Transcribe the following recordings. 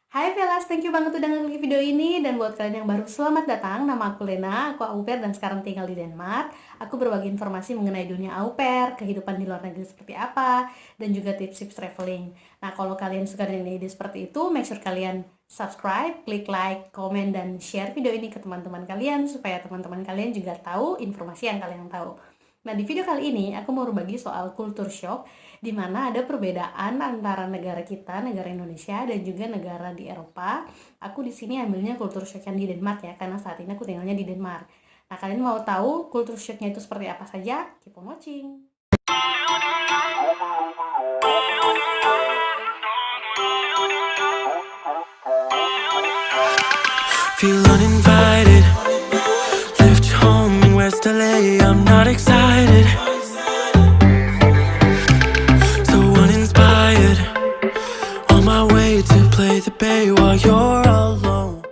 Hai Velas, thank you banget udah ngeklik video ini. Dan buat kalian yang baru, selamat datang. Nama aku Lena, aku au pair dan sekarang tinggal di Denmark. Aku berbagi informasi mengenai dunia au pair, kehidupan di luar negeri seperti apa, dan juga tips-tips traveling. Nah, kalau kalian suka dengan ide seperti itu, make sure kalian subscribe, klik like, komen, dan share video ini ke teman-teman kalian supaya teman-teman kalian juga tahu informasi yang kalian tahu. Nah, di video kali ini aku mau berbagi soal culture shock, di mana ada perbedaan antara negara kita, negara Indonesia, dan juga negara di Eropa. Aku di sini ambilnya culture shock yang di Denmark ya, karena saat ini aku tinggalnya di Denmark. Nah, kalian mau tahu culture shocknya itu seperti apa saja? Keep on watching. Feel uninvited. Left home in West LA. I'm not excited. So uninspired. On my way to play the bay while you're alone.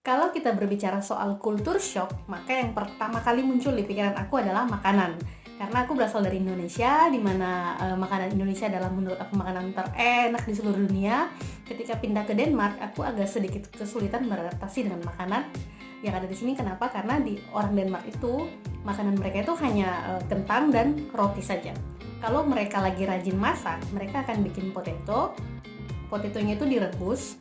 Kalau kita berbicara soal culture shock, maka yang pertama kali muncul di pikiran aku adalah makanan. Karena aku berasal dari Indonesia, di mana makanan Indonesia adalah menurut aku makanan terenak di seluruh dunia. Ketika pindah ke Denmark, aku agak sedikit kesulitan beradaptasi dengan makanan yang ada di sini. Kenapa? Karena di orang Denmark itu makanan mereka itu hanya kentang dan roti saja. Kalau mereka lagi rajin masak, mereka akan bikin potetonya itu direbus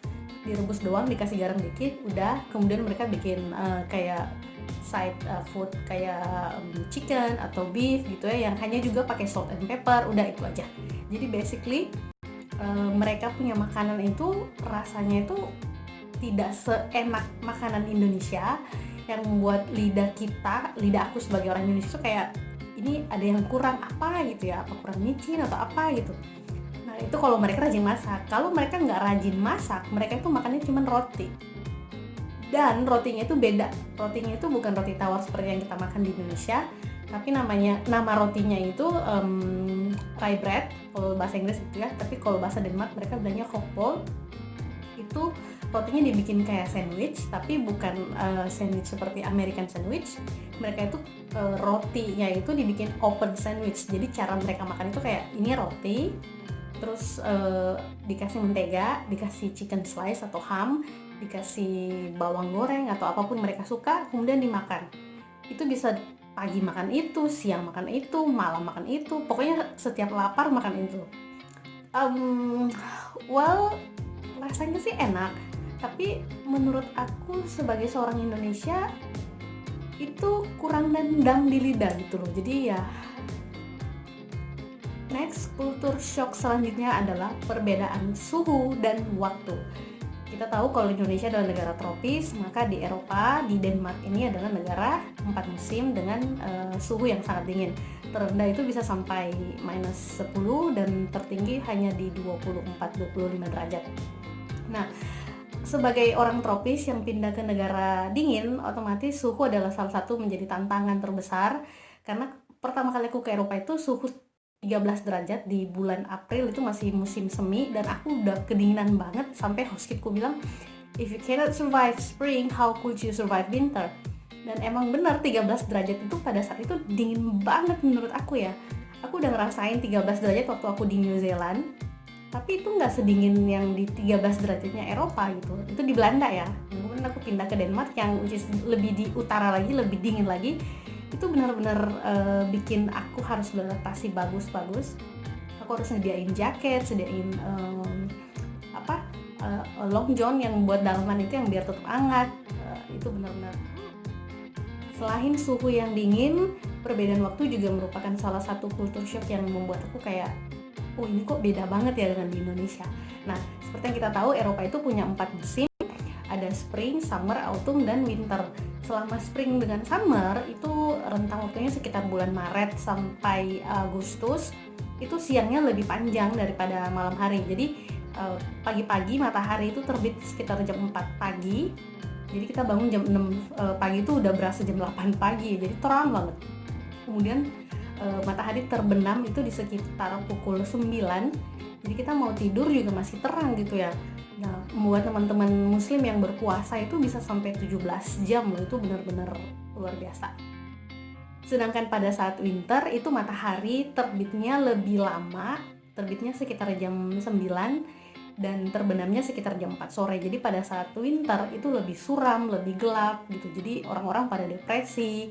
doang, dikasih garam dikit, udah. Kemudian mereka bikin kayak side food kayak chicken atau beef gitu ya, yang hanya juga pakai salt and pepper, udah itu aja. Jadi basically mereka punya makanan itu rasanya itu tidak seenak makanan Indonesia, yang membuat lidah aku sebagai orang Indonesia tuh kayak ini ada yang kurang apa gitu ya, apa kurang micin atau apa gitu. Nah, itu kalau mereka rajin masak. Kalau mereka nggak rajin masak, mereka itu makannya cuma roti. Dan rotinya itu beda. Rotinya itu bukan roti tawar seperti yang kita makan di Indonesia, tapi nama rotinya itu rye bread kalau bahasa Inggris gitu ya. Tapi kalau bahasa Denmark mereka bilangnya rugbrød. Itu rotinya dibikin kayak sandwich, tapi bukan sandwich seperti American sandwich. Mereka itu rotinya itu dibikin open sandwich. Jadi cara mereka makan itu kayak ini roti, terus dikasih mentega, dikasih chicken slice atau ham, dikasih bawang goreng atau apapun mereka suka, kemudian dimakan. Itu bisa pagi makan itu, siang makan itu, malam makan itu, pokoknya setiap lapar makan itu. Well, rasanya sih enak, tapi menurut aku sebagai seorang Indonesia itu kurang nendang di lidah gitu loh. Jadi ya, next, culture shock selanjutnya adalah perbedaan suhu dan waktu. Kita tahu kalau Indonesia adalah negara tropis, maka di Eropa, di Denmark ini adalah negara 4 musim dengan suhu yang sangat dingin. Terendah itu bisa sampai minus 10 dan tertinggi hanya di 24-25 derajat. Nah, sebagai orang tropis yang pindah ke negara dingin, otomatis suhu adalah salah satu menjadi tantangan terbesar. Karena pertama kali aku ke Eropa itu suhu 13 derajat di bulan April, itu masih musim semi, dan aku udah kedinginan banget sampai housekeepku bilang, if you cannot survive spring, how could you survive winter? Dan emang benar 13 derajat itu pada saat itu dingin banget menurut aku ya. Aku udah ngerasain 13 derajat waktu aku di New Zealand, tapi itu nggak sedingin yang di 13 derajatnya Eropa gitu. Itu di Belanda ya. Kemudian aku pindah ke Denmark yang which is lebih di utara lagi, lebih dingin lagi. Itu benar-benar bikin aku harus beradaptasi bagus. Aku harus sediain jaket, sediain long john yang buat dalaman itu yang biar tetap hangat. Itu benar-benar. Selain suhu yang dingin, perbedaan waktu juga merupakan salah satu culture shock yang membuat aku kayak, oh ini kok beda banget ya dengan di Indonesia. Nah, seperti yang kita tahu, Eropa itu punya 4 musim. Ada spring, summer, autumn, dan winter. Selama spring dengan summer itu rentang waktunya sekitar bulan Maret sampai Agustus. Itu siangnya lebih panjang daripada malam hari. Jadi pagi-pagi matahari itu terbit sekitar jam 4 pagi. Jadi kita bangun jam 6 pagi itu udah berasa jam 8 pagi. Jadi terang banget. Kemudian matahari terbenam itu di sekitar pukul 9. Jadi kita mau tidur juga masih terang gitu ya. Nah, membuat teman-teman muslim yang berpuasa itu bisa sampai 17 jam loh, itu benar-benar luar biasa. Sedangkan pada saat winter itu matahari terbitnya lebih lama, terbitnya sekitar jam 9 dan terbenamnya sekitar jam 4 sore. Jadi pada saat winter itu lebih suram, lebih gelap gitu. Jadi orang-orang pada depresi,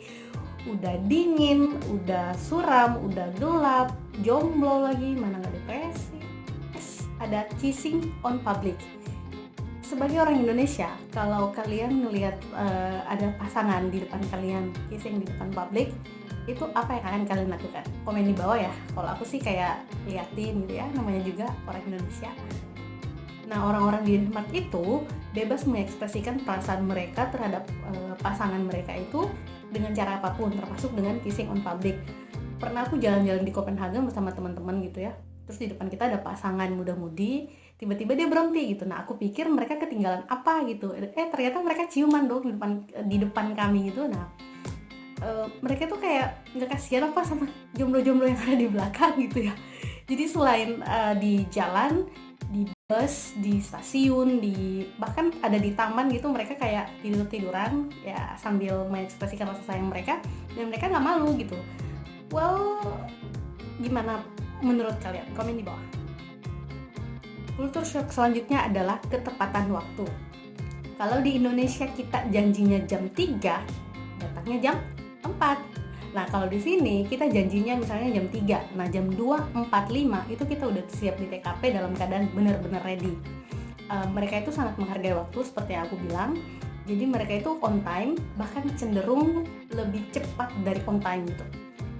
udah dingin, udah suram, udah gelap, jomblo lagi, mana nggak depresi. Ada kissing on public. Sebagai orang Indonesia, kalau kalian melihat ada pasangan di depan kalian kissing di depan publik, itu apa yang akan kalian lakukan? Komen di bawah ya. Kalau aku sih kayak liatin gitu ya, namanya juga orang Indonesia. Nah, orang-orang di Denmark itu bebas mengekspresikan perasaan mereka terhadap pasangan mereka itu dengan cara apapun, termasuk dengan kissing on public. Pernah aku jalan-jalan di Copenhagen bersama teman-teman gitu ya, terus di depan kita ada pasangan muda-mudi, tiba-tiba dia berhenti gitu. Nah, aku pikir mereka ketinggalan apa gitu, ternyata mereka ciuman dong di depan kami gitu. Nah, mereka tuh kayak nggak kasihan apa sama jomblo-jomblo yang ada di belakang gitu ya. Jadi selain di jalan, di bus, di stasiun, bahkan ada di taman gitu, mereka kayak tidur-tiduran ya sambil mengekspresikan rasa sayang mereka, dan mereka nggak malu gitu. Well, gimana menurut kalian? Komen di bawah. Kultur shock selanjutnya adalah ketepatan waktu. Kalau di Indonesia kita janjinya jam 3, datangnya jam 4. Nah, kalau di sini kita janjinya misalnya jam 3. Nah, jam 2.45 itu kita udah siap di TKP dalam keadaan benar-benar ready. Mereka itu sangat menghargai waktu seperti yang aku bilang. Jadi mereka itu on time, bahkan cenderung lebih cepat dari on time gitu.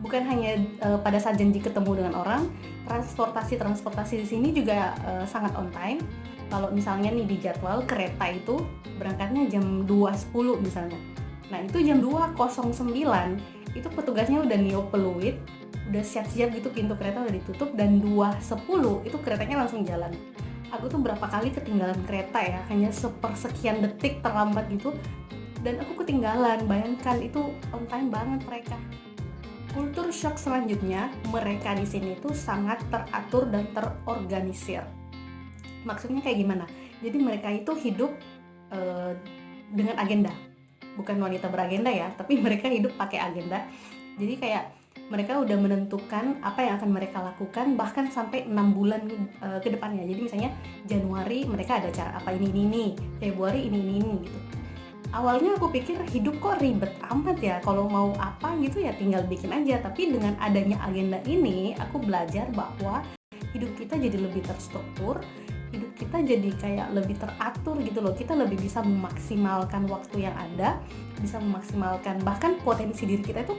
Bukan hanya pada saat janji ketemu dengan orang, transportasi di sini juga sangat on time. Kalau misalnya nih di jadwal kereta itu berangkatnya jam 2.10 misalnya. Nah, itu jam 2.09 itu petugasnya udah niup peluit, udah siap-siap gitu, pintu kereta udah ditutup, dan 2.10 itu keretanya langsung jalan. Aku tuh berapa kali ketinggalan kereta ya, hanya sepersekian detik terlambat gitu, dan aku ketinggalan. Bayangkan, itu on time banget mereka. Kultur shock selanjutnya, mereka di sini tuh sangat teratur dan terorganisir. Maksudnya kayak gimana? Jadi mereka itu hidup dengan agenda. Bukan wanita beragenda ya, tapi mereka hidup pakai agenda. Jadi kayak mereka udah menentukan apa yang akan mereka lakukan bahkan sampai 6 bulan ke depannya. Jadi misalnya Januari mereka ada cara apa ini, Februari ini gitu. Awalnya aku pikir hidup kok ribet amat ya, kalau mau apa gitu ya tinggal bikin aja. Tapi dengan adanya agenda ini, aku belajar bahwa hidup kita jadi lebih terstruktur, hidup kita jadi kayak lebih teratur gitu loh. Kita lebih bisa memaksimalkan waktu yang ada, bisa memaksimalkan bahkan potensi diri kita itu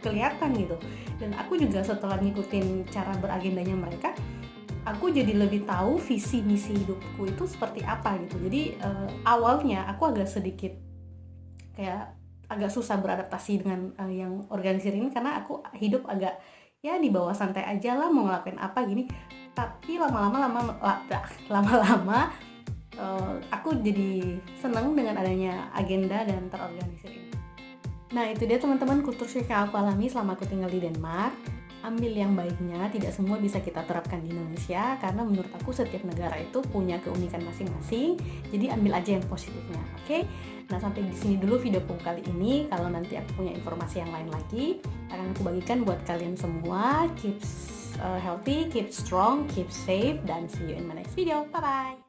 kelihatan gitu. Dan aku juga setelah ngikutin cara beragendanya mereka, aku jadi lebih tahu visi misi hidupku itu seperti apa gitu. Jadi awalnya aku agak sedikit kayak agak susah beradaptasi dengan yang organisir ini, karena aku hidup agak ya di bawah santai aja lah, mau ngelakuin apa gini. Tapi lama-lama aku jadi seneng dengan adanya agenda dan terorganisir ini. Nah, itu dia teman-teman kultur shock yang aku alami selama aku tinggal di Denmark. Ambil yang baiknya, tidak semua bisa kita terapkan di Indonesia, karena menurut aku setiap negara itu punya keunikan masing-masing. Jadi ambil aja yang positifnya, oke? Nah, sampai di sini dulu videoku kali ini. Kalau nanti aku punya informasi yang lain lagi, akan aku bagikan buat kalian semua. Keep healthy, keep strong, keep safe, dan see you in my next video. Bye-bye!